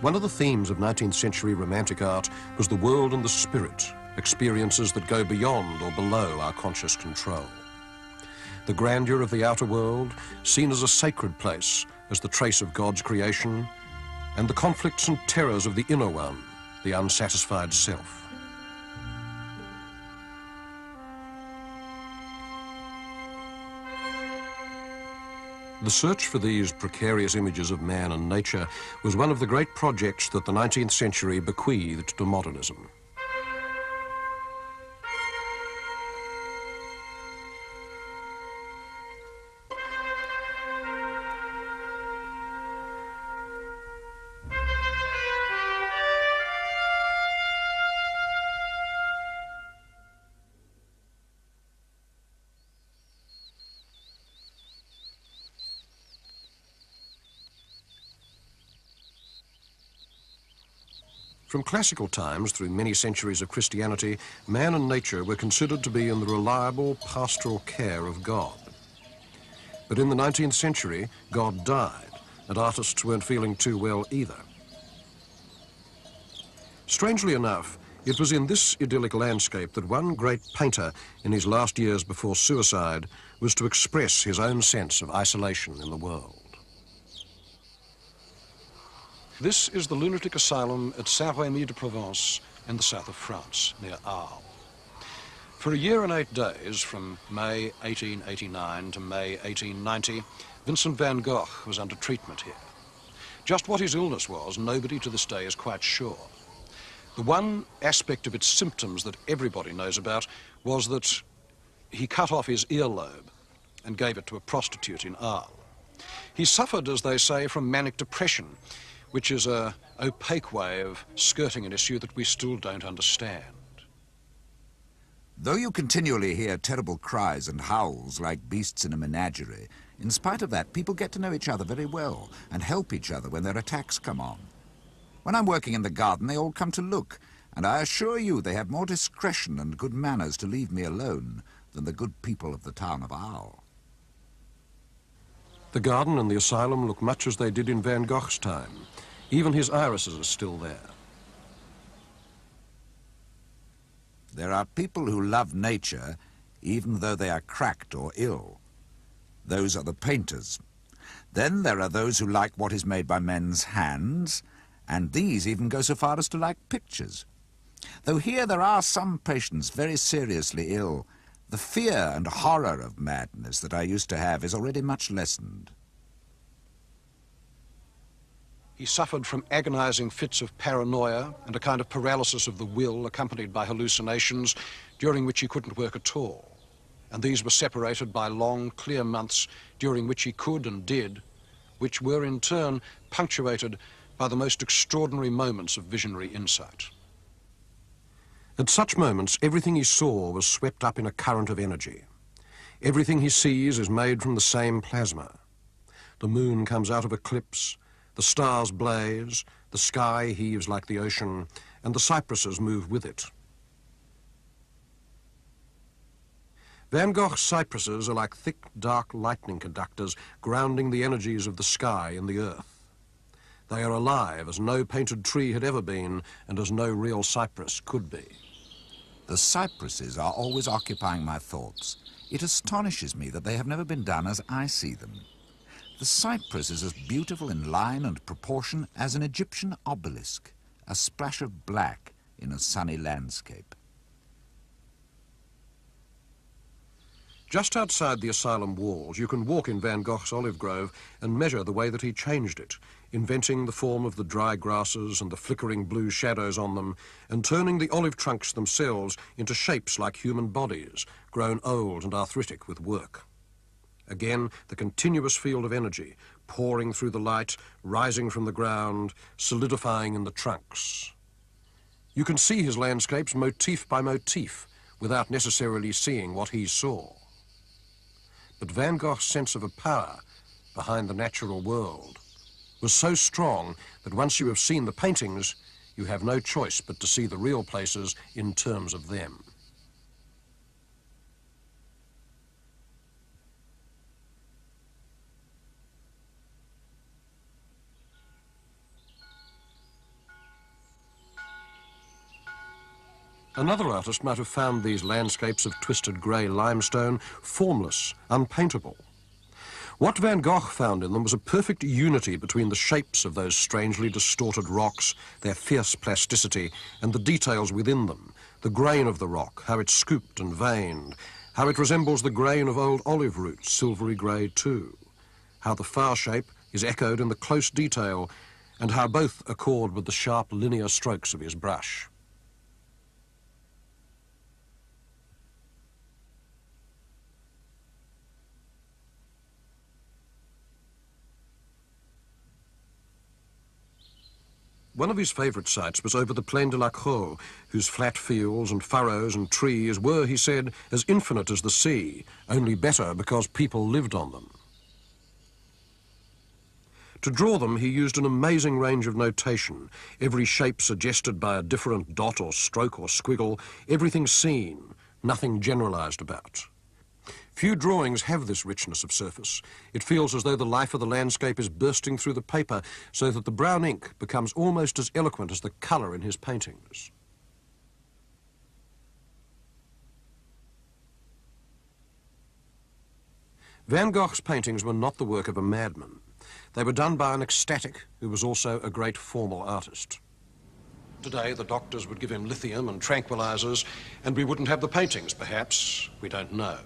One of the themes of 19th century romantic art was the world and the spirit, experiences that go beyond or below our conscious control. The grandeur of the outer world, seen as a sacred place, as the trace of God's creation, and the conflicts and terrors of the inner one, the unsatisfied self. The search for these precarious images of man and nature was one of the great projects that the 19th century bequeathed to modernism. From classical times through many centuries of Christianity, man and nature were considered to be in the reliable pastoral care of God. But in the 19th century, God died, and artists weren't feeling too well either. Strangely enough, it was in this idyllic landscape that one great painter, in his last years before suicide, was to express his own sense of isolation in the world. This is the lunatic asylum at Saint-Rémy-de-Provence in the south of France, near Arles. For a year and 8 days, from May 1889 to May 1890, Vincent van Gogh was under treatment here. Just what his illness was, nobody to this day is quite sure. The one aspect of its symptoms that everybody knows about was that he cut off his earlobe and gave it to a prostitute in Arles. He suffered, as they say, from manic depression, which is an opaque way of skirting an issue that we still don't understand. Though you continually hear terrible cries and howls like beasts in a menagerie, in spite of that, people get to know each other very well and help each other when their attacks come on. When I'm working in the garden, they all come to look, and I assure you they have more discretion and good manners to leave me alone than the good people of the town of Arles. The garden and the asylum look much as they did in Van Gogh's time. Even his irises are still there. There are people who love nature even though they are cracked or ill. Those are the painters. Then there are those who like what is made by men's hands, and these even go so far as to like pictures. Though here there are some patients very seriously ill, the fear and horror of madness that I used to have is already much lessened. He suffered from agonizing fits of paranoia and a kind of paralysis of the will accompanied by hallucinations during which he couldn't work at all. And these were separated by long, clear months during which he could and did, which were in turn punctuated by the most extraordinary moments of visionary insight. At such moments, everything he saw was swept up in a current of energy. Everything he sees is made from the same plasma. The moon comes out of eclipse, the stars blaze, the sky heaves like the ocean, and the cypresses move with it. Van Gogh's cypresses are like thick, dark lightning conductors grounding the energies of the sky and the earth. They are alive as no painted tree had ever been and as no real cypress could be. The cypresses are always occupying my thoughts. It astonishes me that they have never been done as I see them. The cypress is as beautiful in line and proportion as an Egyptian obelisk, a splash of black in a sunny landscape. Just outside the asylum walls, you can walk in Van Gogh's olive grove and measure the way that he changed it, inventing the form of the dry grasses and the flickering blue shadows on them, and turning the olive trunks themselves into shapes like human bodies, grown old and arthritic with work. Again, the continuous field of energy, pouring through the light, rising from the ground, solidifying in the trunks. You can see his landscapes motif by motif, without necessarily seeing what he saw. But Van Gogh's sense of a power behind the natural world was so strong that once you have seen the paintings, you have no choice but to see the real places in terms of them. Another artist might have found these landscapes of twisted grey limestone formless, unpaintable. What Van Gogh found in them was a perfect unity between the shapes of those strangely distorted rocks, their fierce plasticity, and the details within them, the grain of the rock, how it's scooped and veined, how it resembles the grain of old olive roots, silvery grey too, how the flower shape is echoed in the close detail, and how both accord with the sharp linear strokes of his brush. One of his favourite sites was over the Plaine de la Crau, whose flat fields and furrows and trees were, he said, as infinite as the sea, only better because people lived on them. To draw them, he used an amazing range of notation, every shape suggested by a different dot or stroke or squiggle, everything seen, nothing generalised about. Few drawings have this richness of surface. It feels as though the life of the landscape is bursting through the paper, so that the brown ink becomes almost as eloquent as the colour in his paintings. Van Gogh's paintings were not the work of a madman. They were done by an ecstatic who was also a great formal artist. Today, the doctors would give him lithium and tranquilizers, and we wouldn't have the paintings, perhaps. We don't know.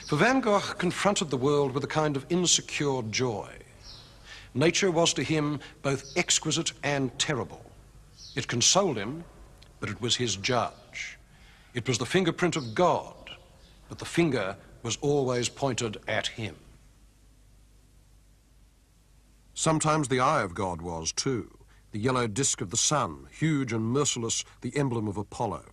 For Van Gogh confronted the world with a kind of insecure joy. Nature was to him both exquisite and terrible. It consoled him, but it was his judge. It was the fingerprint of God, but the finger was always pointed at him. Sometimes the eye of God was, too, the yellow disk of the sun, huge and merciless, the emblem of Apollo.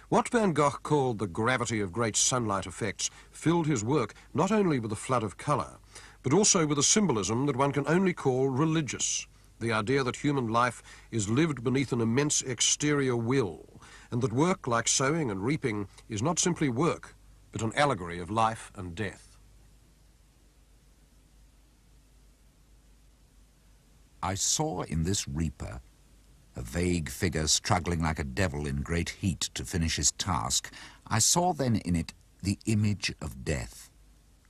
What Van Gogh called the gravity of great sunlight effects filled his work not only with a flood of colour, but also with a symbolism that one can only call religious, the idea that human life is lived beneath an immense exterior will, and that work, like sowing and reaping, is not simply work, but an allegory of life and death. I saw in this reaper, a vague figure struggling like a devil in great heat to finish his task, I saw then in it the image of death,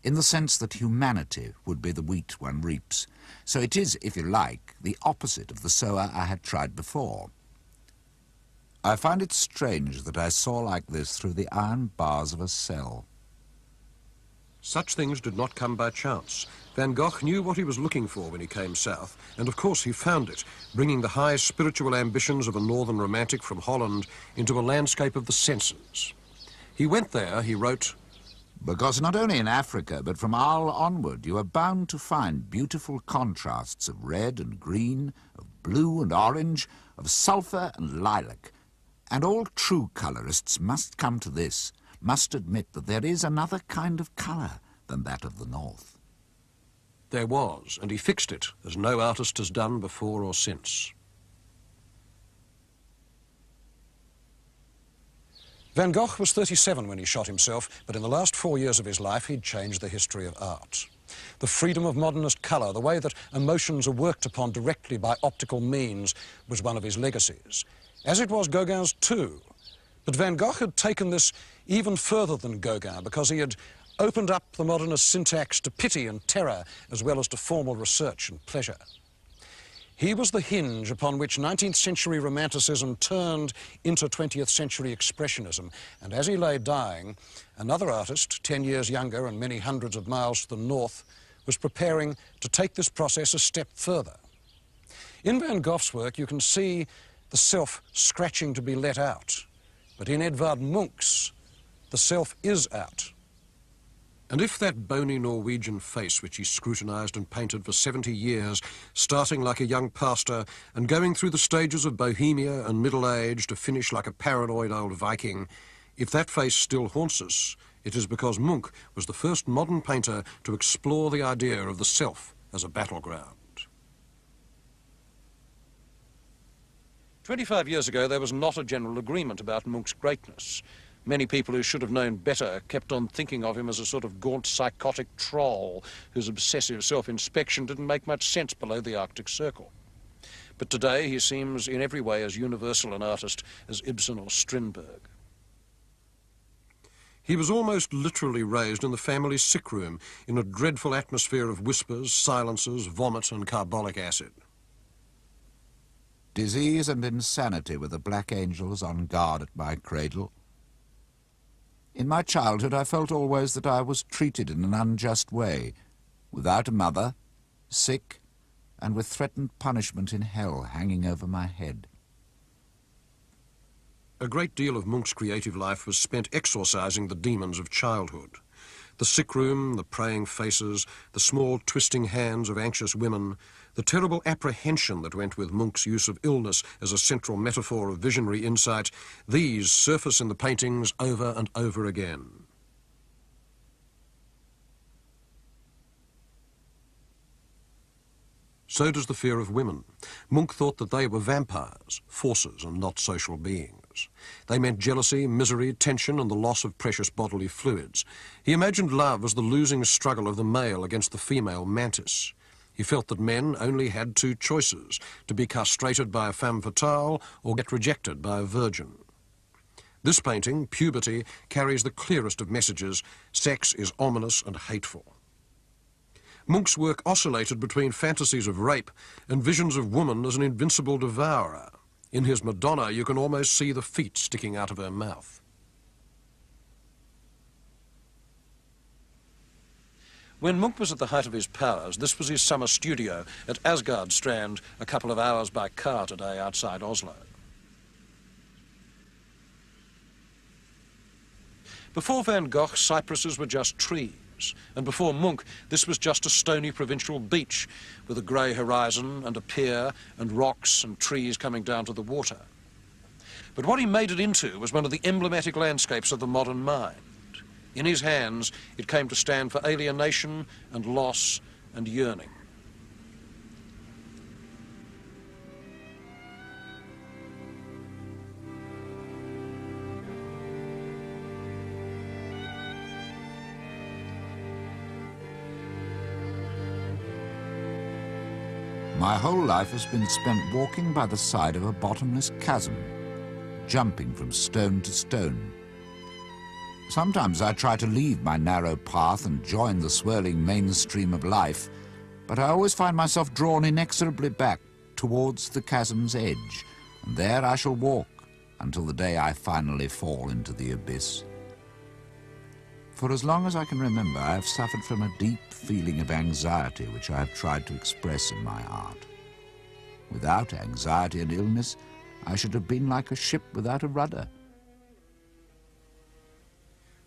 in the sense that humanity would be the wheat one reaps. So it is, if you like, the opposite of the sower I had tried before. I find it strange that I saw like this through the iron bars of a cell. Such things did not come by chance. Van Gogh knew what he was looking for when he came south, and of course he found it, bringing the high spiritual ambitions of a northern romantic from Holland into a landscape of the senses. He went there, he wrote, "Because not only in Africa, but from Arles onward, you are bound to find beautiful contrasts of red and green, of blue and orange, of sulphur and lilac. And all true colourists must come to this, must admit that there is another kind of colour than that of the north." There was, and he fixed it, as no artist has done before or since. Van Gogh was 37 when he shot himself, but in the last 4 years of his life, he'd changed the history of art. The freedom of modernist colour, the way that emotions are worked upon directly by optical means, was one of his legacies, as it was Gauguin's too. But Van Gogh had taken this even further than Gauguin, because he had opened up the modernist syntax to pity and terror, as well as to formal research and pleasure. He was the hinge upon which 19th century Romanticism turned into 20th century Expressionism. And as he lay dying, another artist, 10 years younger and many hundreds of miles to the north, was preparing to take this process a step further. In Van Gogh's work, you can see the self scratching to be let out. But in Edvard Munch's, the self is out. And if that bony Norwegian face which he scrutinized and painted for 70 years, starting like a young pastor and going through the stages of bohemia and middle age to finish like a paranoid old Viking, if that face still haunts us, it is because Munch was the first modern painter to explore the idea of the self as a battleground. 25 years ago, there was not a general agreement about Munch's greatness. Many people who should have known better kept on thinking of him as a sort of gaunt, psychotic troll whose obsessive self-inspection didn't make much sense below the Arctic Circle. But today he seems in every way as universal an artist as Ibsen or Strindberg. He was almost literally raised in the family sick room in a dreadful atmosphere of whispers, silences, vomit and carbolic acid. Disease and insanity were the black angels on guard at my cradle. In my childhood, I felt always that I was treated in an unjust way, without a mother, sick, and with threatened punishment in hell hanging over my head. A great deal of Munch's creative life was spent exorcising the demons of childhood. The sick room, the praying faces, the small twisting hands of anxious women, the terrible apprehension that went with Munch's use of illness as a central metaphor of visionary insight, these surface in the paintings over and over again. So does the fear of women. Munch thought that they were vampires, forces and not social beings. They meant jealousy, misery, tension and the loss of precious bodily fluids. He imagined love as the losing struggle of the male against the female mantis. He felt that men only had two choices, to be castrated by a femme fatale or get rejected by a virgin. This painting, Puberty, carries the clearest of messages. Sex is ominous and hateful. Munch's work oscillated between fantasies of rape and visions of woman as an invincible devourer. In his Madonna, you can almost see the feet sticking out of her mouth. When Munch was at the height of his powers, this was his summer studio at Asgard Strand, a couple of hours by car today outside Oslo. Before Van Gogh, cypresses were just trees. And before Munch, this was just a stony provincial beach with a grey horizon and a pier and rocks and trees coming down to the water. But what he made it into was one of the emblematic landscapes of the modern mind. In his hands, it came to stand for alienation and loss and yearning. My whole life has been spent walking by the side of a bottomless chasm, jumping from stone to stone. Sometimes I try to leave my narrow path and join the swirling mainstream of life, but I always find myself drawn inexorably back towards the chasm's edge, and there I shall walk until the day I finally fall into the abyss. For as long as I can remember, I have suffered from a deep feeling of anxiety which I have tried to express in my art. Without anxiety and illness, I should have been like a ship without a rudder.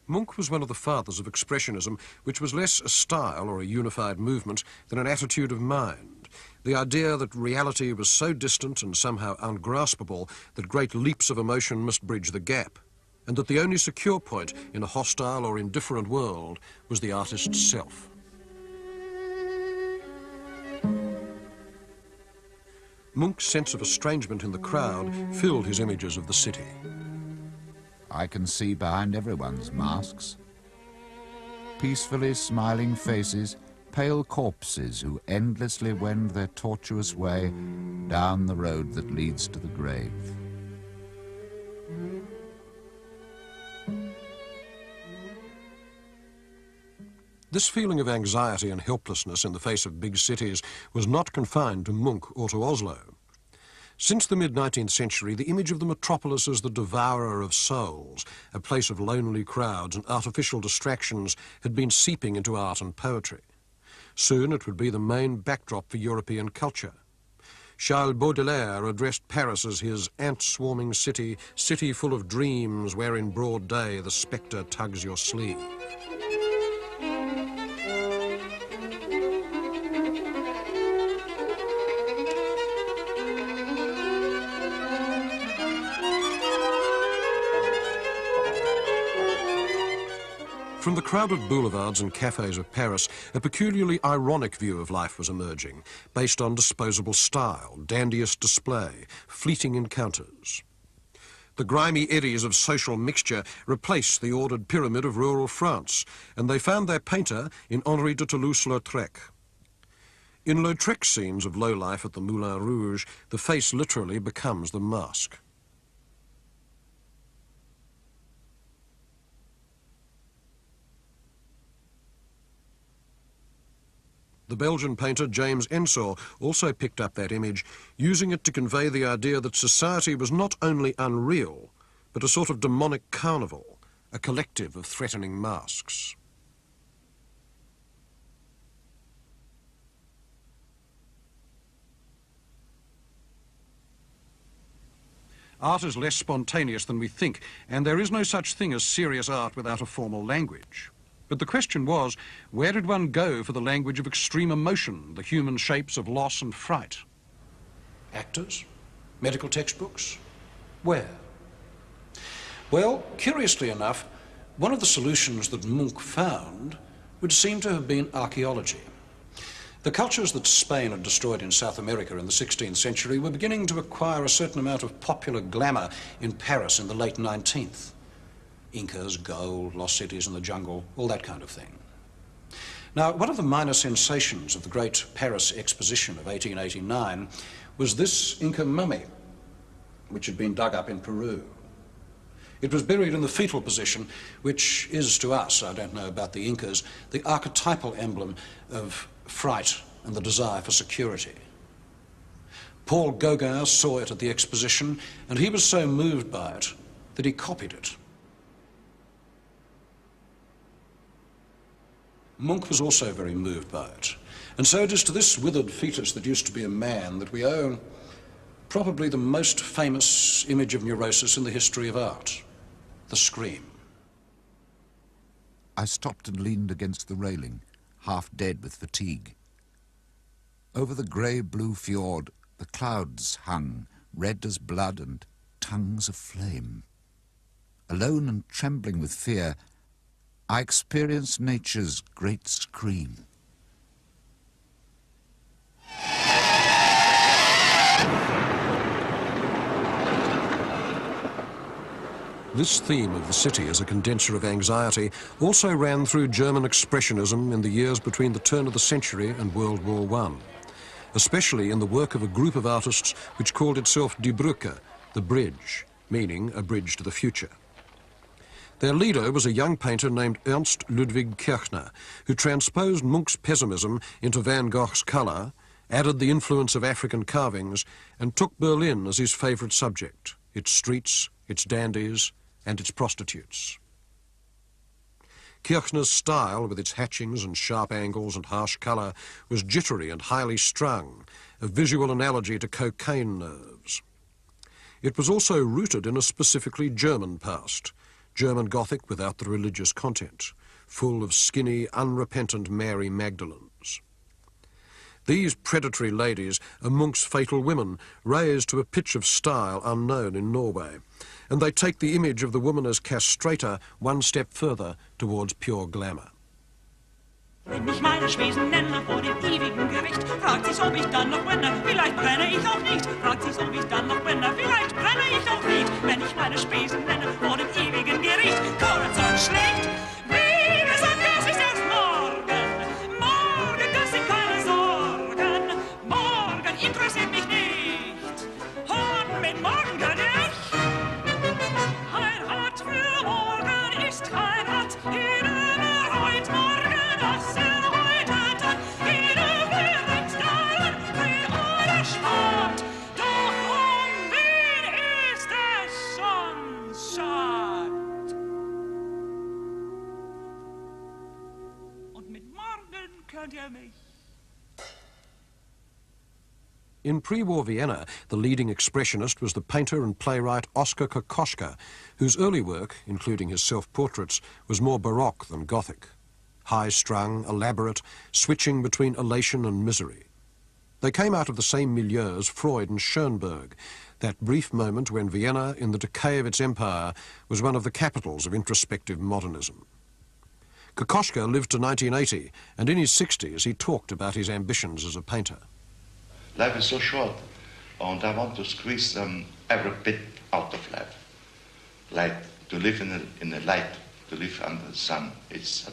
Munch was one of the fathers of Expressionism, which was less a style or a unified movement than an attitude of mind. The idea that reality was so distant and somehow ungraspable that great leaps of emotion must bridge the gap, and that the only secure point in a hostile or indifferent world was the artist's self. Munch's sense of estrangement in the crowd filled his images of the city. I can see behind everyone's masks. Peacefully smiling faces, pale corpses who endlessly wend their tortuous way down the road that leads to the grave. This feeling of anxiety and helplessness in the face of big cities was not confined to Munch or to Oslo. Since the mid-19th century, the image of the metropolis as the devourer of souls, a place of lonely crowds and artificial distractions, had been seeping into art and poetry. Soon it would be the main backdrop for European culture. Charles Baudelaire addressed Paris as his ant-swarming city, city full of dreams where in broad day the spectre tugs your sleeve. From the crowded boulevards and cafes of Paris, a peculiarly ironic view of life was emerging, based on disposable style, dandiest display, fleeting encounters. The grimy eddies of social mixture replaced the ordered pyramid of rural France, and they found their painter in Henri de Toulouse-Lautrec. In Lautrec's scenes of low life at the Moulin Rouge, the face literally becomes the mask. The Belgian painter James Ensor also picked up that image, using it to convey the idea that society was not only unreal, but a sort of demonic carnival, a collective of threatening masks. Art is less spontaneous than we think, and there is no such thing as serious art without a formal language. But the question was, where did one go for the language of extreme emotion, the human shapes of loss and fright? Actors? Medical textbooks? Where? Well, curiously enough, one of the solutions that Munch found would seem to have been archaeology. The cultures that Spain had destroyed in South America in the 16th century were beginning to acquire a certain amount of popular glamour in Paris in the late 19th. Incas, gold, lost cities in the jungle, all that kind of thing. Now, one of the minor sensations of the great Paris exposition of 1889 was this Inca mummy, which had been dug up in Peru. It was buried in the fetal position, which is to us, I don't know about the Incas, the archetypal emblem of fright and the desire for security. Paul Gauguin saw it at the exposition, and he was so moved by it that he copied it. Munch was also very moved by it. And so it is to this withered fetus that used to be a man that we owe probably the most famous image of neurosis in the history of art, the scream. I stopped and leaned against the railing, half dead with fatigue. Over the grey-blue fjord, the clouds hung, red as blood and tongues of flame. Alone and trembling with fear, I experienced nature's great scream. This theme of the city as a condenser of anxiety also ran through German expressionism in the years between the turn of the century and World War I, especially in the work of a group of artists which called itself Die Brücke, the bridge, meaning a bridge to the future. Their leader was a young painter named Ernst Ludwig Kirchner, who transposed Munch's pessimism into Van Gogh's colour, added the influence of African carvings, and took Berlin as his favourite subject, its streets, its dandies, and its prostitutes. Kirchner's style, with its hatchings and sharp angles and harsh colour, was jittery and highly strung, a visual analogy to cocaine nerves. It was also rooted in a specifically German past, German Gothic without the religious content, full of skinny, unrepentant Mary Magdalens. These predatory ladies are Munch's fatal women, raised to a pitch of style unknown in Norway, and they take the image of the woman as castrator one step further towards pure glamour. Wenn ich meine Spesen nenne vor dem ewigen Gericht, fragt sich, ob ich dann noch brenne, vielleicht brenne ich auch nicht. Fragt sich, ob ich dann noch brenne, vielleicht brenne ich auch nicht. Wenn ich meine Spesen nenne vor dem ewigen Gericht, Corazon schlägt, wie gesagt, das ist erst morgen. Morgen, das sind keine Sorgen. Morgen interessiert mich nicht. Und mit morgen kann ich. Ein Hart für morgen ist kein Hart, in einer heute morgen. was erläutert hat. Jeder während daran, Krieg oder Sport. Doch wen ist es sonst schad? Und mit morgen könnt ihr mich. In pre-war Vienna, the leading expressionist was the painter and playwright Oskar Kokoschka, whose early work, including his self-portraits, was more Baroque than Gothic. High-strung, elaborate, switching between elation and misery. They came out of the same milieu as Freud and Schoenberg, that brief moment when Vienna, in the decay of its empire, was one of the capitals of introspective modernism. Kokoschka lived to 1980, and in his 60s he talked about his ambitions as a painter. Life is so short, and I want to squeeze every bit out of life. Like to live in the light, to live under the sun. It's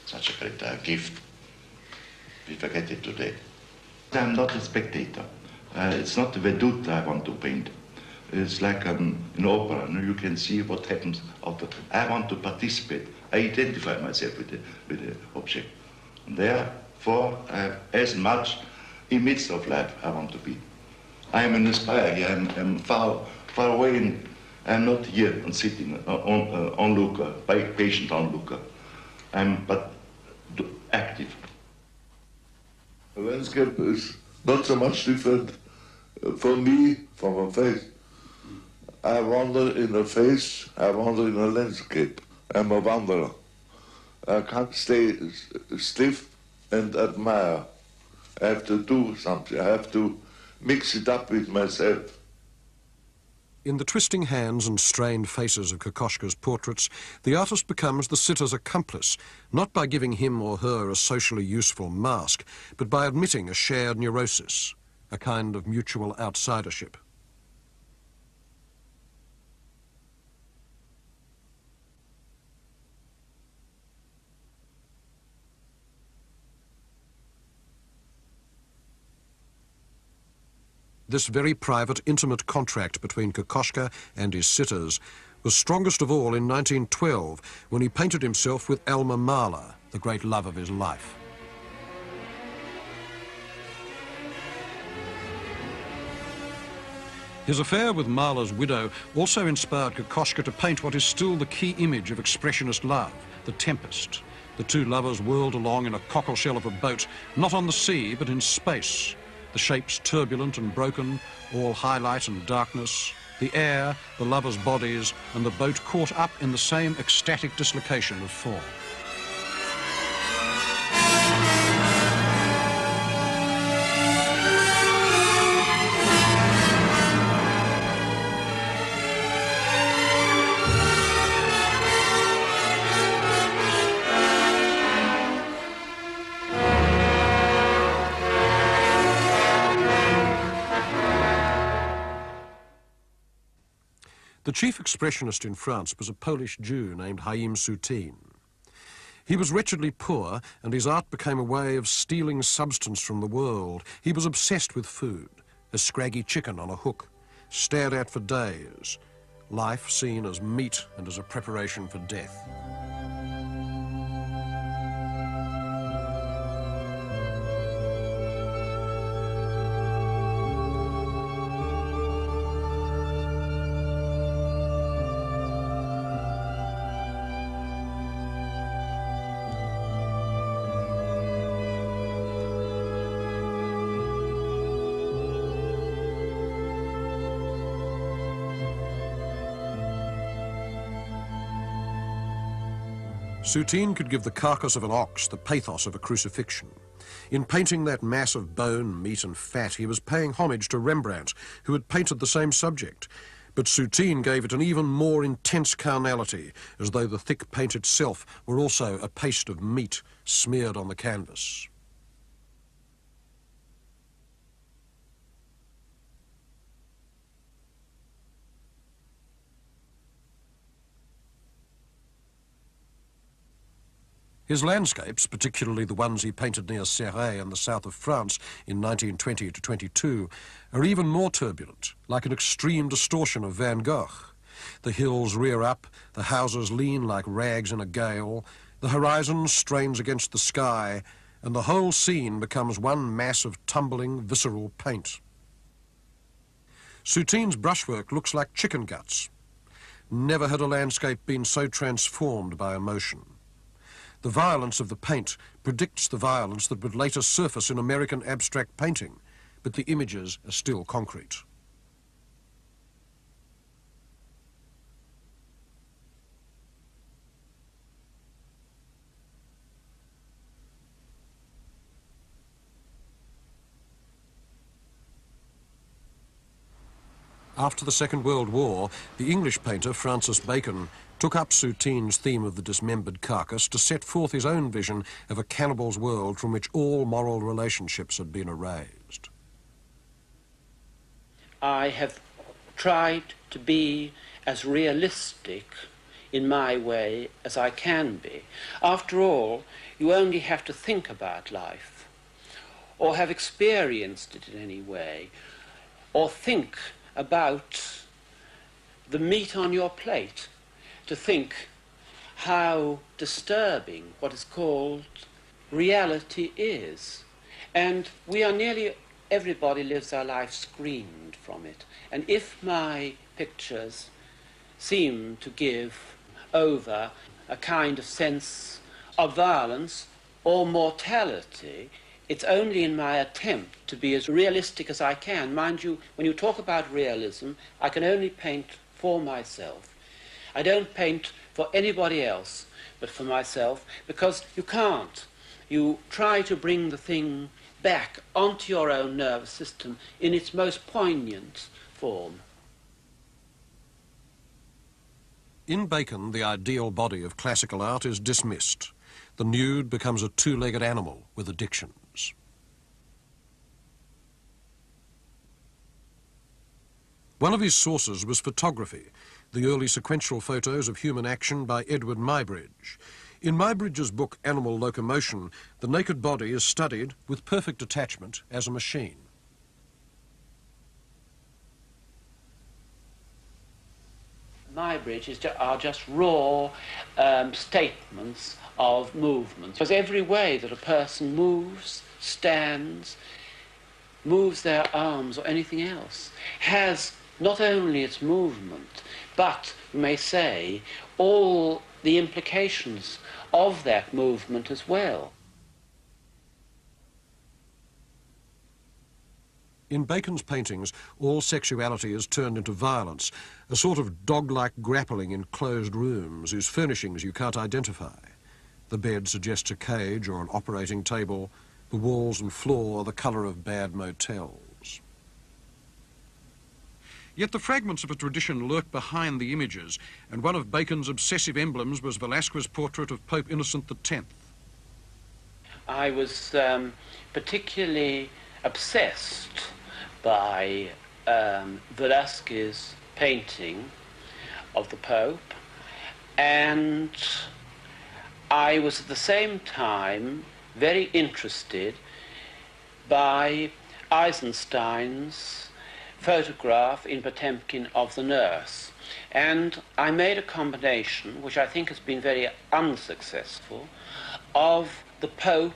such a great gift. We forget it today. I'm not a spectator. It's not the vedute I want to paint. It's like in opera. You can see what happens out there. I want to participate. I identify myself with the object. And therefore, as much in the midst of life I want to be. I am an aspire here. I'm far away, and I'm not here and sitting onlooker, patient onlooker. I'm but active. The landscape is not so much different for me from a face. I wander in a face, I wander in a landscape. I'm a wanderer. I can't stay stiff and admire. I have to do something. I have to mix it up with myself. In the twisting hands and strained faces of Kokoschka's portraits, the artist becomes the sitter's accomplice, not by giving him or her a socially useful mask, but by admitting a shared neurosis, a kind of mutual outsidership. This very private, intimate contract between Kokoschka and his sitters was strongest of all in 1912, when he painted himself with Alma Mahler, the great love of his life. His affair with Mahler's widow also inspired Kokoschka to paint what is still the key image of expressionist love, the Tempest. The two lovers whirled along in a cockleshell of a boat, not on the sea, but in space. The shapes turbulent and broken, all highlight and darkness, the air, the lovers' bodies, and the boat caught up in the same ecstatic dislocation of form. The chief expressionist in France was a Polish Jew named Chaim Soutine. He was wretchedly poor, and his art became a way of stealing substance from the world. He was obsessed with food, a scraggy chicken on a hook, stared at for days, life seen as meat and as a preparation for death. Soutine could give the carcass of an ox the pathos of a crucifixion. In painting that mass of bone, meat and fat, he was paying homage to Rembrandt, who had painted the same subject. But Soutine gave it an even more intense carnality, as though the thick paint itself were also a paste of meat smeared on the canvas. His landscapes, particularly the ones he painted near Serres in the south of France in 1920 to 22, are even more turbulent, like an extreme distortion of Van Gogh. The hills rear up, the houses lean like rags in a gale, The horizon strains against the sky, and the whole scene becomes one mass of tumbling, visceral paint. Soutine's brushwork looks like chicken guts. Never had a landscape been so transformed by emotion. The violence of the paint predicts the violence that would later surface in American abstract painting, but the images are still concrete. After the Second World War, the English painter Francis Bacon took up Soutine's theme of the dismembered carcass to set forth his own vision of a cannibal's world from which all moral relationships had been erased. I have tried to be as realistic in my way as I can be. After all, you only have to think about life, or have experienced it in any way, or think about the meat on your plate, to think how disturbing what is called reality is. And we are nearly, everybody lives their life screened from it. And if my pictures seem to give over a kind of sense of violence or mortality, it's only in my attempt to be as realistic as I can. Mind you, when you talk about realism, I can only paint for myself. I don't paint for anybody else but for myself, because you can't. You try to bring the thing back onto your own nervous system in its most poignant form. In Bacon, the ideal body of classical art is dismissed. The nude becomes a two-legged animal with addictions. One of his sources was photography, the early sequential photos of human action by Edward Muybridge. In Muybridge's book Animal Locomotion, the naked body is studied with perfect detachment as a machine. Muybridge are just raw statements of movement. Because every way that a person moves, stands, moves their arms or anything else has not only its movement, but, you may say, all the implications of that movement as well. In Bacon's paintings, all sexuality is turned into violence, a sort of dog-like grappling in closed rooms whose furnishings you can't identify. The bed suggests a cage or an operating table. The walls and floor are the colour of bad motels. Yet the fragments of a tradition lurk behind the images, and one of Bacon's obsessive emblems was Velasquez's portrait of Pope Innocent X. I was particularly obsessed by Velasquez's painting of the Pope, and I was at the same time very interested by Eisenstein's photograph in Potemkin of the nurse. And I made a combination, which I think has been very unsuccessful, of the Pope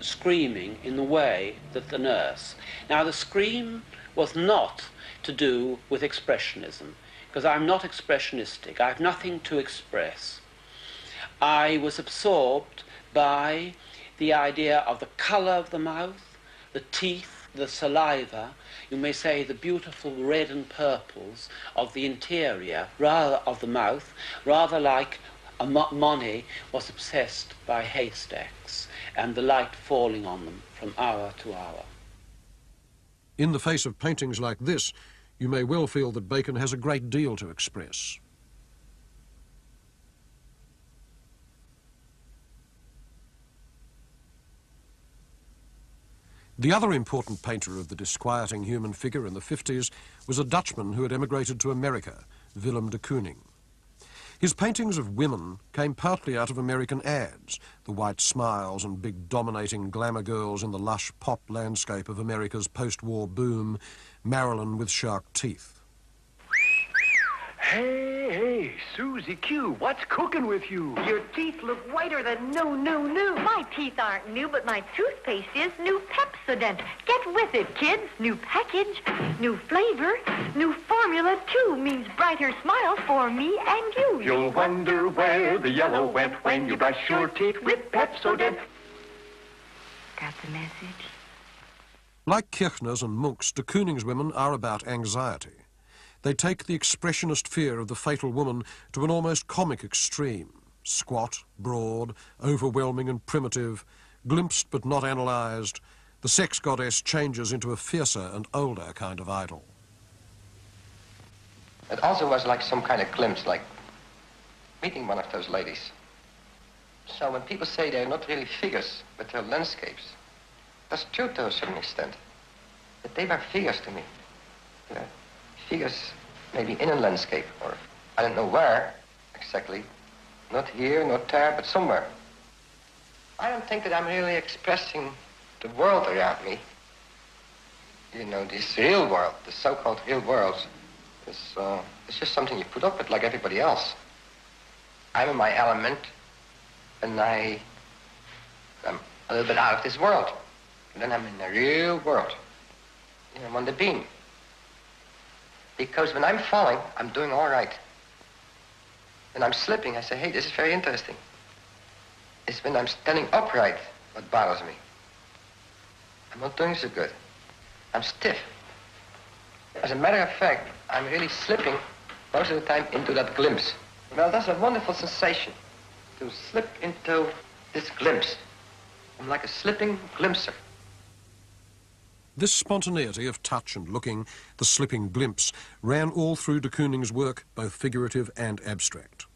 screaming in the way that the nurse. Now the scream was not to do with expressionism, because I'm not expressionistic. I have nothing to express. I was absorbed by the idea of the colour of the mouth, the teeth, the saliva, you may say the beautiful red and purples of the interior, rather of the mouth, rather like Monet was obsessed by haystacks and the light falling on them from hour to hour. In the face of paintings like this, you may well feel that Bacon has a great deal to express. The other important painter of the disquieting human figure in the 50s was a Dutchman who had emigrated to America, Willem de Kooning. His paintings of women came partly out of American ads, the white smiles and big dominating glamour girls in the lush pop landscape of America's post-war boom, Marilyn with shark teeth. Hey, Susie Q, what's cooking with you? Your teeth look whiter than new. My teeth aren't new, but my toothpaste is new Pepsodent. Get with it, kids. New package, new flavor, new formula, too, means brighter smiles for me and you. You'll wonder where the yellow went when you brush your teeth with Pepsodent. Got the message? Like Kirchner's and Munch's, de Kooning's women are about anxiety. They take the expressionist fear of the fatal woman to an almost comic extreme. Squat, broad, overwhelming and primitive, glimpsed but not analysed, the sex goddess changes into a fiercer and older kind of idol. It also was like some kind of glimpse, like meeting one of those ladies. So when people say they're not really figures, but they're landscapes, that's true to a certain extent. But they were figures to me. They were figures maybe in a landscape, or I don't know where exactly. Not here, not there, but somewhere. I don't think that I'm really expressing the world around me. You know, this real world, the so-called real world, it's just something you put up with like everybody else. I'm in my element, and I'm a little bit out of this world. And then I'm in the real world. You know, I'm on the beam. Because when I'm falling, I'm doing all right. When I'm slipping, I say, hey, this is very interesting. It's when I'm standing upright what bothers me. I'm not doing so good. I'm stiff. As a matter of fact, I'm really slipping most of the time into that glimpse. Well, that's a wonderful sensation, to slip into this glimpse. I'm like a slipping glimpser. This spontaneity of touch and looking, the slipping glimpse, ran all through de Kooning's work, both figurative and abstract.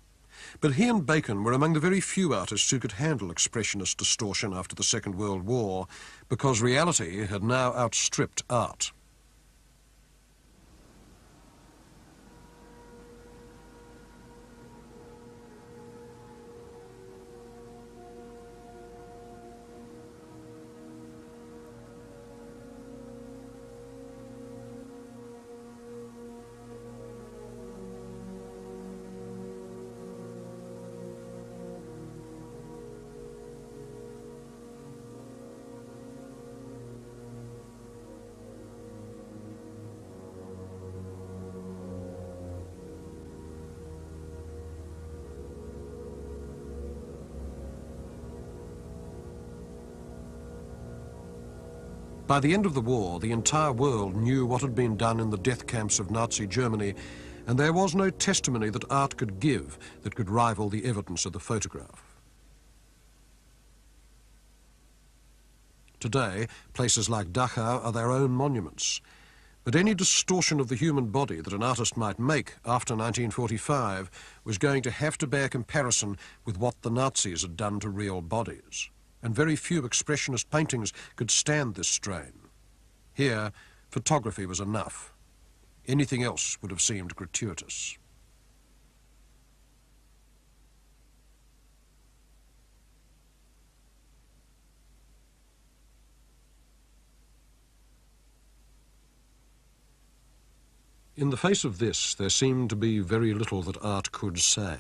But he and Bacon were among the very few artists who could handle expressionist distortion after the Second World War, because reality had now outstripped art. By the end of the war, the entire world knew what had been done in the death camps of Nazi Germany, and there was no testimony that art could give that could rival the evidence of the photograph. Today, places like Dachau are their own monuments, but any distortion of the human body that an artist might make after 1945 was going to have to bear comparison with what the Nazis had done to real bodies. And very few expressionist paintings could stand this strain. Here, photography was enough. Anything else would have seemed gratuitous. In the face of this, there seemed to be very little that art could say.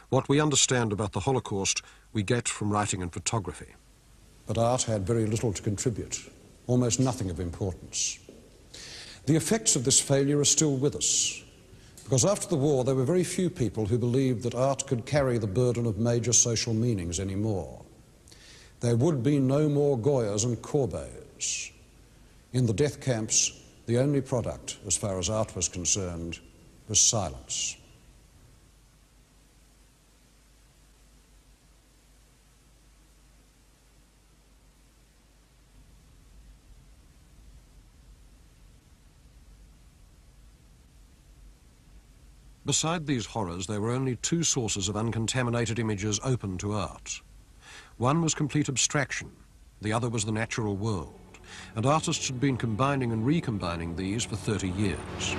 What we understand about the Holocaust we get from writing and photography. But art had very little to contribute, almost nothing of importance. The effects of this failure are still with us, because after the war there were very few people who believed that art could carry the burden of major social meanings anymore. There would be no more Goyas and Courbets. In the death camps, the only product, as far as art was concerned, was silence. Beside these horrors, there were only two sources of uncontaminated images open to art. One was complete abstraction, the other was the natural world, and artists had been combining and recombining these for 30 years.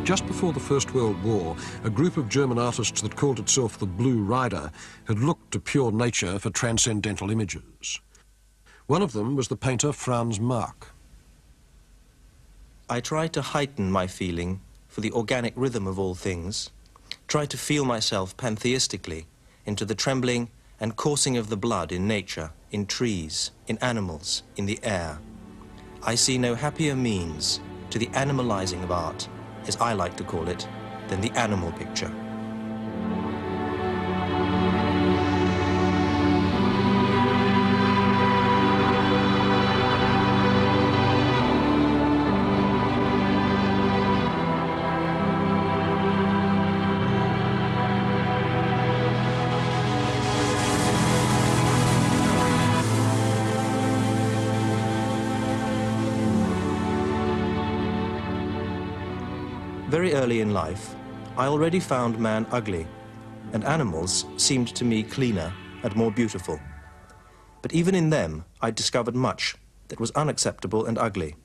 Just before the First World War, a group of German artists that called itself the Blue Rider had looked to pure nature for transcendental images. One of them was the painter Franz Marc. I tried to heighten my feeling for the organic rhythm of all things, tried to feel myself pantheistically into the trembling and coursing of the blood in nature, in trees, in animals, in the air. I see no happier means to the animalizing of art, as I like to call it, than the animal picture. Very early in life, I already found man ugly, and animals seemed to me cleaner and more beautiful. But even in them, I discovered much that was unacceptable and ugly,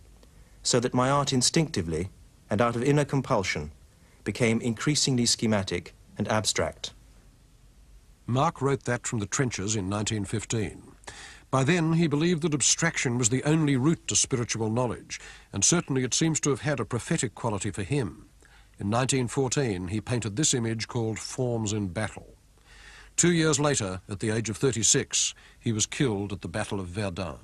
so that my art instinctively, and out of inner compulsion, became increasingly schematic and abstract. Marc wrote that from the trenches in 1915. By then, he believed that abstraction was the only route to spiritual knowledge, and certainly it seems to have had a prophetic quality for him. In 1914, he painted this image called Forms in Battle. 2 years later, at the age of 36, he was killed at the Battle of Verdun.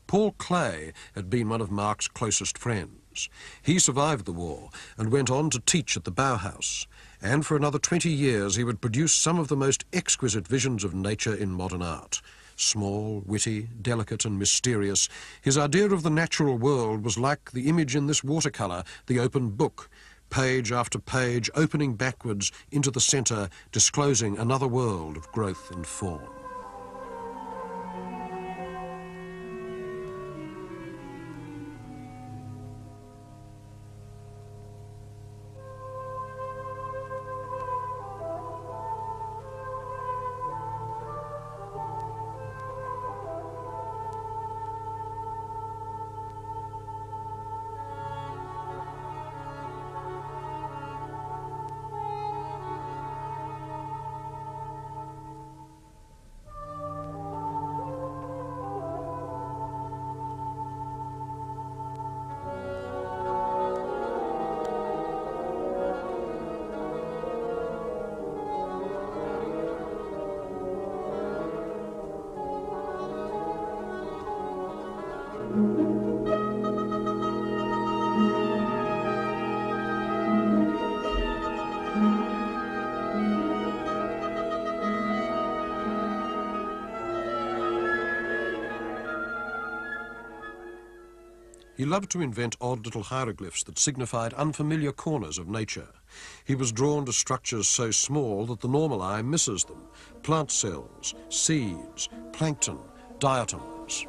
Paul Klee had been one of Marc's closest friends. He survived the war and went on to teach at the Bauhaus, and for another 20 years he would produce some of the most exquisite visions of nature in modern art. Small, witty, delicate and mysterious, his idea of the natural world was like the image in this watercolour, the open book, page after page opening backwards into the centre, disclosing another world of growth and form. He loved to invent odd little hieroglyphs that signified unfamiliar corners of nature. He was drawn to structures so small that the normal eye misses them: plant cells, seeds, plankton, diatoms.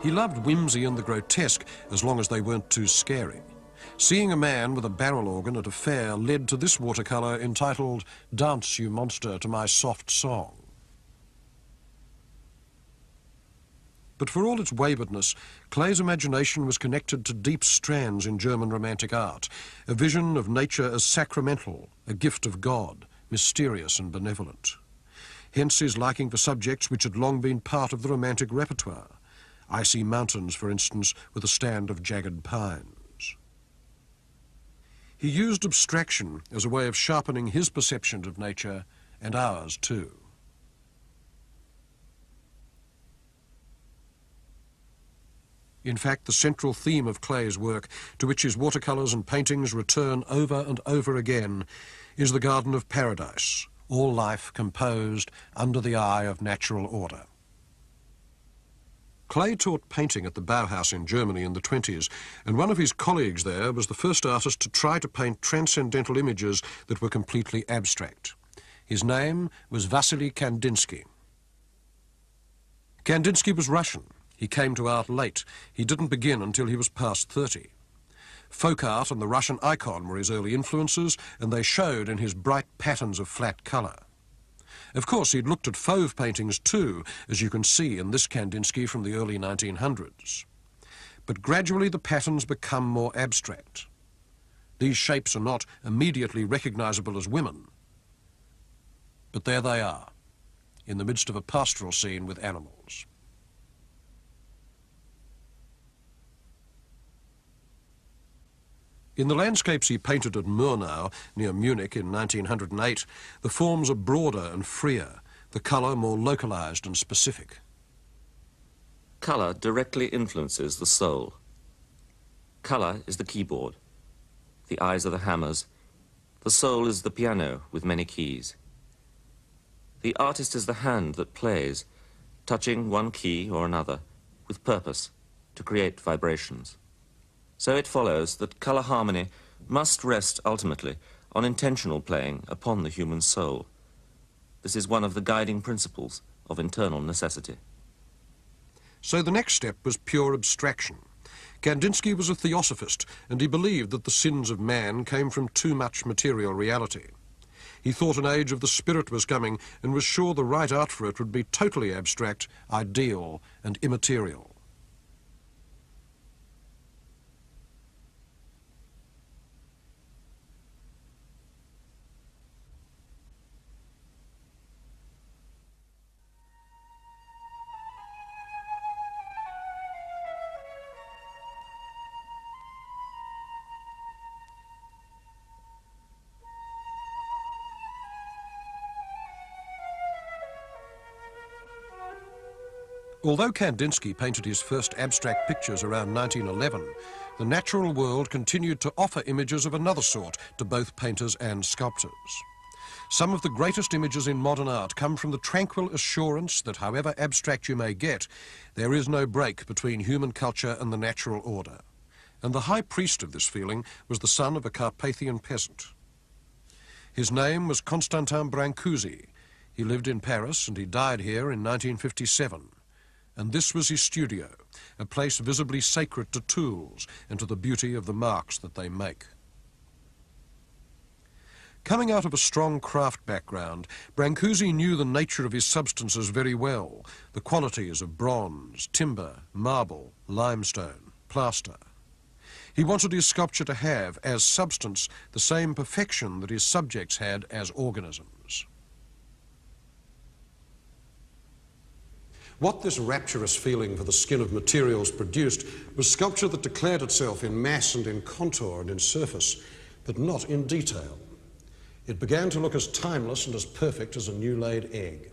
He loved whimsy and the grotesque, as long as they weren't too scary. Seeing a man with a barrel organ at a fair led to this watercolour entitled "Dance, You Monster, to My Soft Song." But for all its waywardness, Klee's imagination was connected to deep strands in German Romantic art, a vision of nature as sacramental, a gift of God, mysterious and benevolent. Hence his liking for subjects which had long been part of the Romantic repertoire. Icy mountains, for instance, with a stand of jagged pines. He used abstraction as a way of sharpening his perception of nature, and ours too. In fact, the central theme of Klee's work, to which his watercolours and paintings return over and over again, is the Garden of Paradise, all life composed under the eye of natural order. Klee taught painting at the Bauhaus in Germany in the 20s, and one of his colleagues there was the first artist to try to paint transcendental images that were completely abstract. His name was Wassily Kandinsky. Kandinsky was Russian. He came to art late. He didn't begin until he was past 30. Folk art and the Russian icon were his early influences, and they showed in his bright patterns of flat colour. Of course, he'd looked at fauve paintings too, as you can see in this Kandinsky from the early 1900s. But gradually the patterns become more abstract. These shapes are not immediately recognisable as women, but there they are, in the midst of a pastoral scene with animals. In the landscapes he painted at Murnau, near Munich in 1908, the forms are broader and freer, the colour more localised and specific. Colour directly influences the soul. Colour is the keyboard. The eyes are the hammers. The soul is the piano with many keys. The artist is the hand that plays, touching one key or another, with purpose, to create vibrations. So it follows that colour harmony must rest ultimately on intentional playing upon the human soul. This is one of the guiding principles of internal necessity. So the next step was pure abstraction. Kandinsky was a theosophist, and he believed that the sins of man came from too much material reality. He thought an age of the spirit was coming and was sure the right art for it would be totally abstract, ideal and immaterial. Although Kandinsky painted his first abstract pictures around 1911, the natural world continued to offer images of another sort to both painters and sculptors. Some of the greatest images in modern art come from the tranquil assurance that however abstract you may get, there is no break between human culture and the natural order. And the high priest of this feeling was the son of a Carpathian peasant. His name was Constantin Brancusi. He lived in Paris and he died here in 1957. And this was his studio, a place visibly sacred to tools and to the beauty of the marks that they make. Coming out of a strong craft background, Brancusi knew the nature of his substances very well, the qualities of bronze, timber, marble, limestone, plaster. He wanted his sculpture to have, as substance, the same perfection that his subjects had as organisms. What this rapturous feeling for the skin of materials produced was sculpture that declared itself in mass and in contour and in surface, but not in detail. It began to look as timeless and as perfect as a new-laid egg.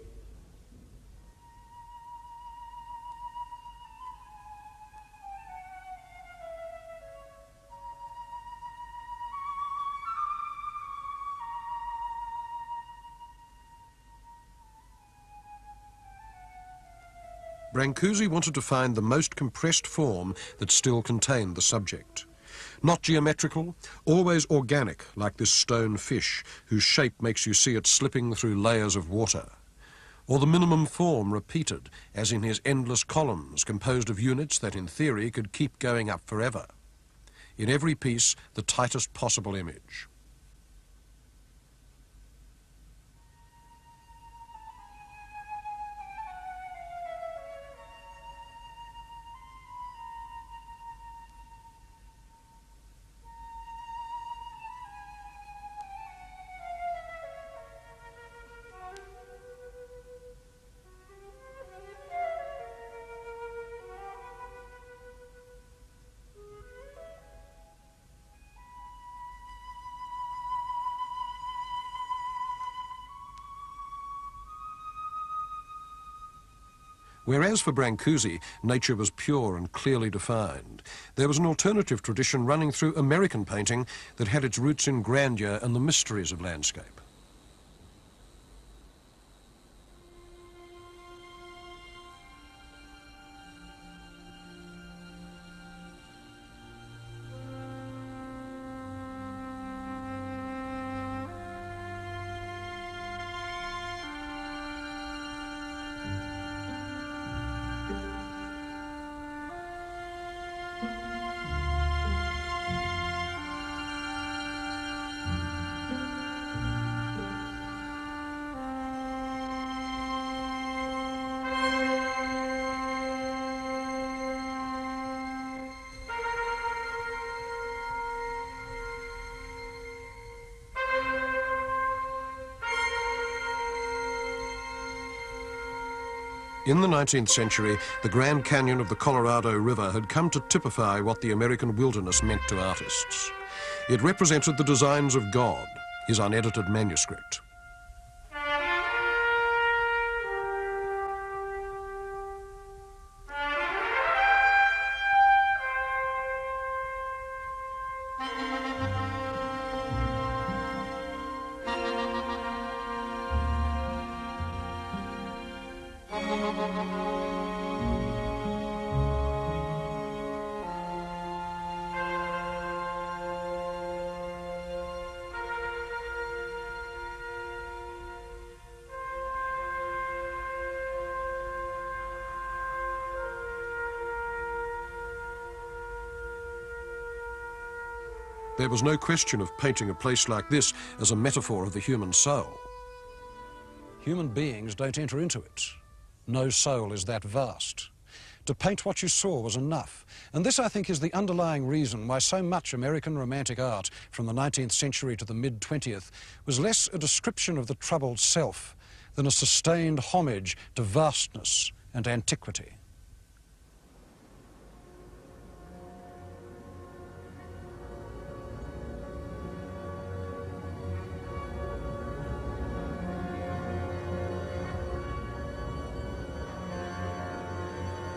Brancusi wanted to find the most compressed form that still contained the subject. Not geometrical, always organic, like this stone fish, whose shape makes you see it slipping through layers of water. Or the minimum form repeated, as in his endless columns, composed of units that in theory could keep going up forever. In every piece, the tightest possible image. Whereas for Brancusi, nature was pure and clearly defined, there was an alternative tradition running through American painting that had its roots in grandeur and the mysteries of landscape. In the 19th century, the Grand Canyon of the Colorado River had come to typify what the American wilderness meant to artists. It represented the designs of God, his unedited manuscript. There was no question of painting a place like this as a metaphor of the human soul. Human beings don't enter into it. No soul is that vast. To paint what you saw was enough. And this, I think, is the underlying reason why so much American romantic art from the 19th century to the mid-20th was less a description of the troubled self than a sustained homage to vastness and antiquity.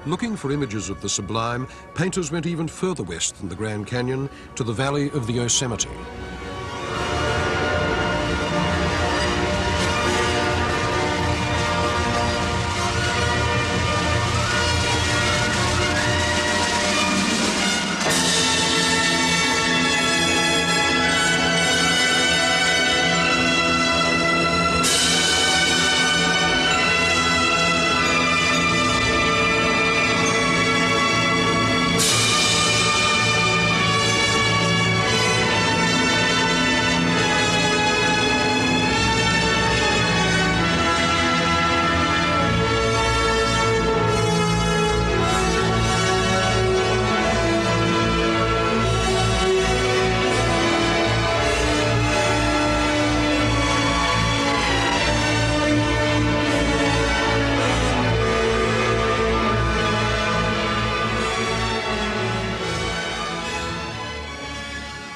Looking for images of the sublime, painters went even further west than the Grand Canyon to the valley of the Yosemite.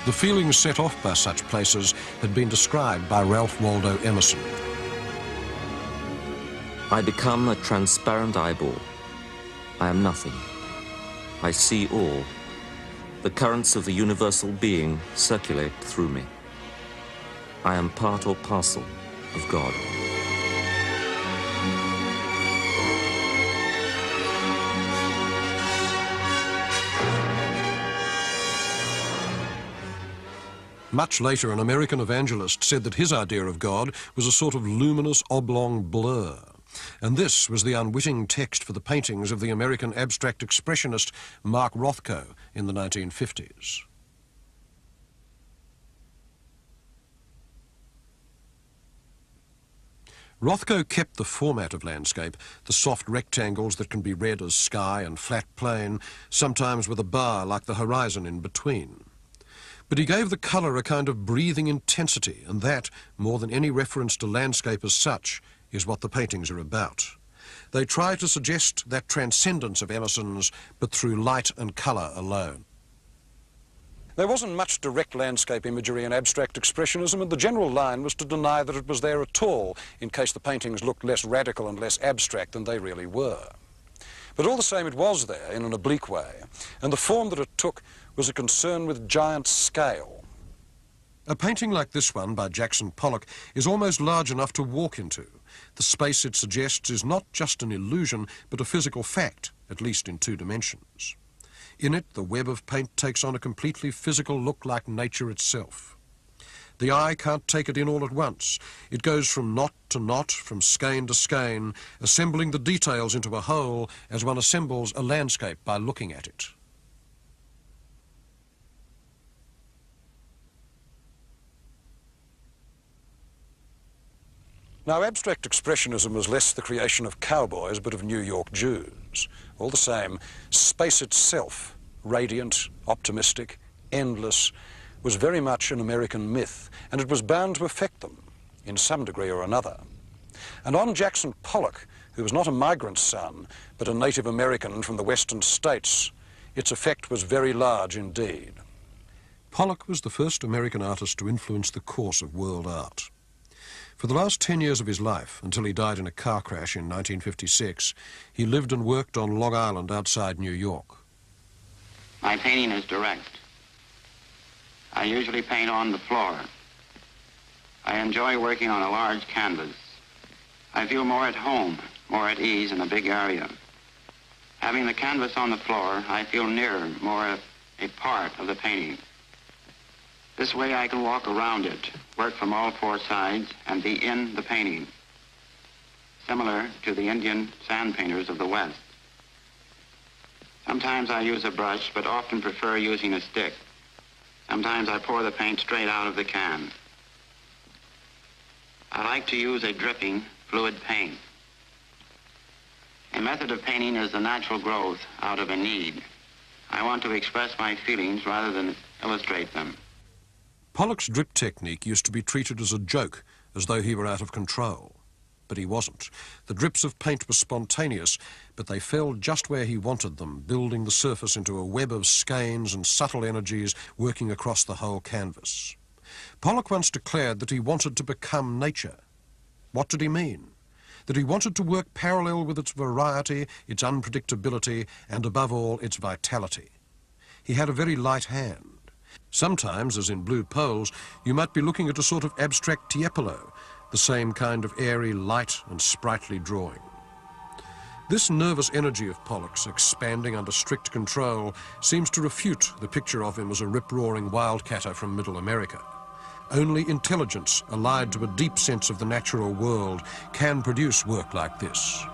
The feelings set off by such places had been described by Ralph Waldo Emerson. I become a transparent eyeball. I am nothing. I see all. The currents of the universal being circulate through me. I am part or parcel of God. Much later, an American evangelist said that his idea of God was a sort of luminous oblong blur. And this was the unwitting text for the paintings of the American abstract expressionist Mark Rothko in the 1950s. Rothko kept the format of landscape, the soft rectangles that can be read as sky and flat plain, sometimes with a bar like the horizon in between. But he gave the colour a kind of breathing intensity, and that, more than any reference to landscape as such, is what the paintings are about. They try to suggest that transcendence of Emerson's, but through light and colour alone. There wasn't much direct landscape imagery in abstract expressionism, and the general line was to deny that it was there at all, in case the paintings looked less radical and less abstract than they really were. But all the same, it was there in an oblique way, and the form that it took was a concern with giant scale. A painting like this one by Jackson Pollock is almost large enough to walk into. The space it suggests is not just an illusion, but a physical fact, at least in 2 dimensions. In it, the web of paint takes on a completely physical look like nature itself. The eye can't take it in all at once. It goes from knot to knot, from skein to skein, assembling the details into a whole as one assembles a landscape by looking at it. Now, abstract expressionism was less the creation of cowboys, but of New York Jews. All the same, space itself, radiant, optimistic, endless, was very much an American myth, and it was bound to affect them in some degree or another. And on Jackson Pollock, who was not a migrant's son, but a Native American from the western states, its effect was very large indeed. Pollock was the first American artist to influence the course of world art. For the last 10 years of his life, until he died in a car crash in 1956, he lived and worked on Long Island outside New York. My painting is direct. I usually paint on the floor. I enjoy working on a large canvas. I feel more at home, more at ease in a big area. Having the canvas on the floor, I feel nearer, more a part of the painting. This way I can walk around it, work from all four sides, and be in the painting, similar to the Indian sand painters of the West. Sometimes I use a brush, but often prefer using a stick. Sometimes I pour the paint straight out of the can. I like to use a dripping, fluid paint. A method of painting is the natural growth out of a need. I want to express my feelings rather than illustrate them. Pollock's drip technique used to be treated as a joke, as though he were out of control. But he wasn't. The drips of paint were spontaneous, but they fell just where he wanted them, building the surface into a web of skeins and subtle energies working across the whole canvas. Pollock once declared that he wanted to become nature. What did he mean? That he wanted to work parallel with its variety, its unpredictability, and above all, its vitality. He had a very light hand. Sometimes, as in Blue Poles, you might be looking at a sort of abstract Tiepolo, the same kind of airy, light and sprightly drawing. This nervous energy of Pollock's, expanding under strict control, seems to refute the picture of him as a rip-roaring wildcatter from Middle America. Only intelligence, allied to a deep sense of the natural world, can produce work like this.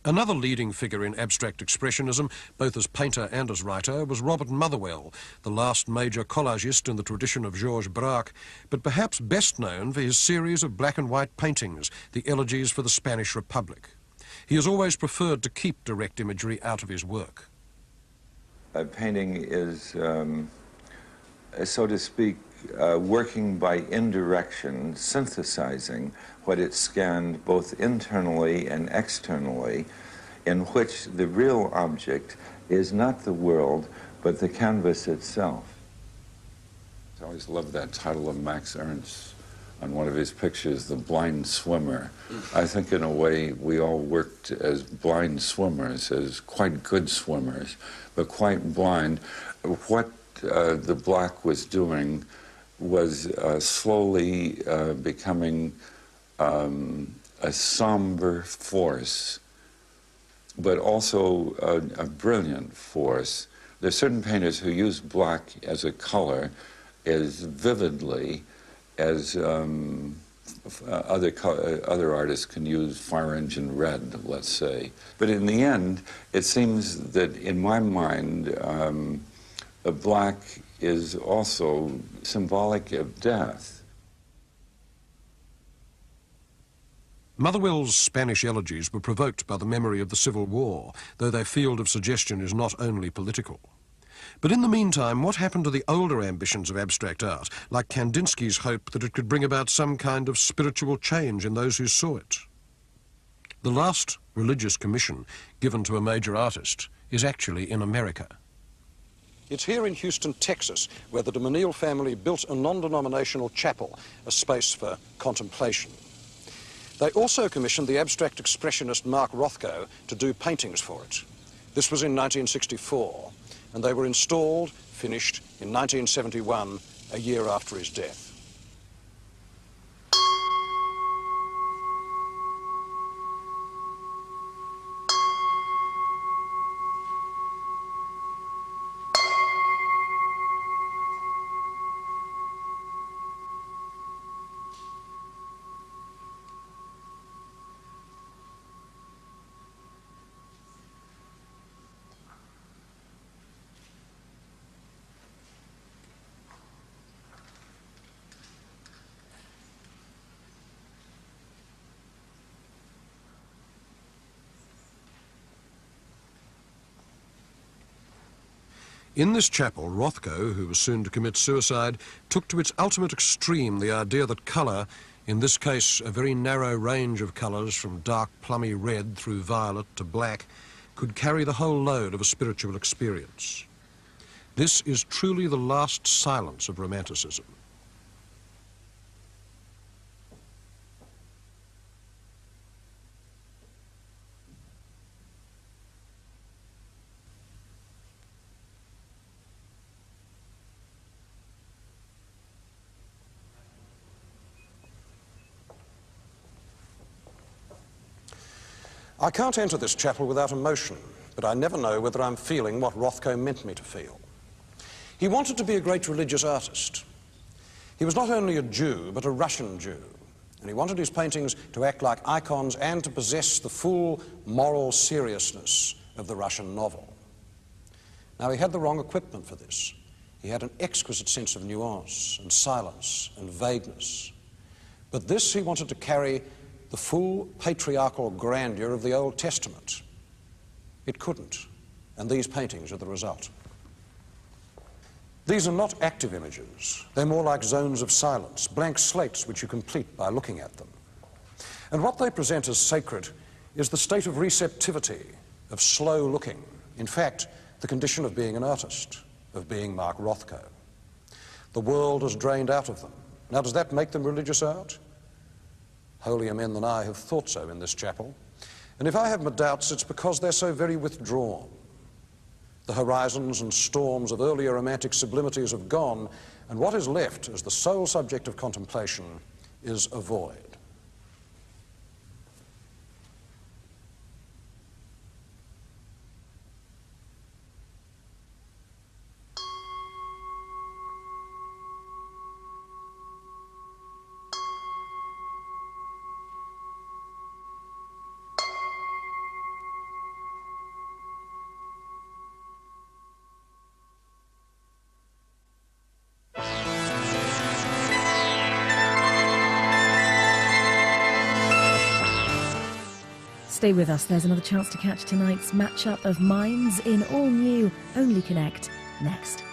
Another leading figure in abstract expressionism, both as painter and as writer, was Robert Motherwell, the last major collagist in the tradition of Georges Braque, but perhaps best known for his series of black and white paintings, the Elegies for the Spanish Republic. He has always preferred to keep direct imagery out of his work. Painting is, so to speak, working by indirection, synthesizing what it scanned both internally and externally, in which the real object is not the world, but the canvas itself. I always loved that title of Max Ernst on one of his pictures, The Blind Swimmer. I think in a way we all worked as blind swimmers, as quite good swimmers, but quite blind. What the black was doing was slowly becoming a somber force, but also a brilliant force. There are certain painters who use black as a color as vividly as other artists can use fire engine red, let's say. But in the end, it seems that in my mind, black is also symbolic of death. Motherwell's Spanish elegies were provoked by the memory of the Civil War, though their field of suggestion is not only political. But in the meantime, what happened to the older ambitions of abstract art, like Kandinsky's hope that it could bring about some kind of spiritual change in those who saw it? The last religious commission given to a major artist is actually in America. It's here in Houston, Texas, where the de Menil family built a non-denominational chapel, a space for contemplation. They also commissioned the abstract expressionist Mark Rothko to do paintings for it. This was in 1964, and they were installed, finished, in 1971, a year after his death. In this chapel, Rothko, who was soon to commit suicide, took to its ultimate extreme the idea that colour, in this case a very narrow range of colours from dark plummy red through violet to black, could carry the whole load of a spiritual experience. This is truly the last silence of Romanticism. I can't enter this chapel without emotion, but I never know whether I'm feeling what Rothko meant me to feel. He wanted to be a great religious artist. He was not only a Jew, but a Russian Jew, and he wanted his paintings to act like icons and to possess the full moral seriousness of the Russian novel. Now, he had the wrong equipment for this. He had an exquisite sense of nuance and silence and vagueness. But this he wanted to carry the full patriarchal grandeur of the Old Testament. It couldn't, and these paintings are the result. These are not active images. They're more like zones of silence, blank slates which you complete by looking at them. And what they present as sacred is the state of receptivity, of slow looking. In fact, the condition of being an artist, of being Mark Rothko. The world is drained out of them. Now, does that make them religious art? Holier men than I have thought so in this chapel. And if I have my doubts, it's because they're so very withdrawn. The horizons and storms of earlier romantic sublimities have gone, and what is left as the sole subject of contemplation is a void. Stay with us, there's another chance to catch tonight's matchup of minds in all new Only Connect next.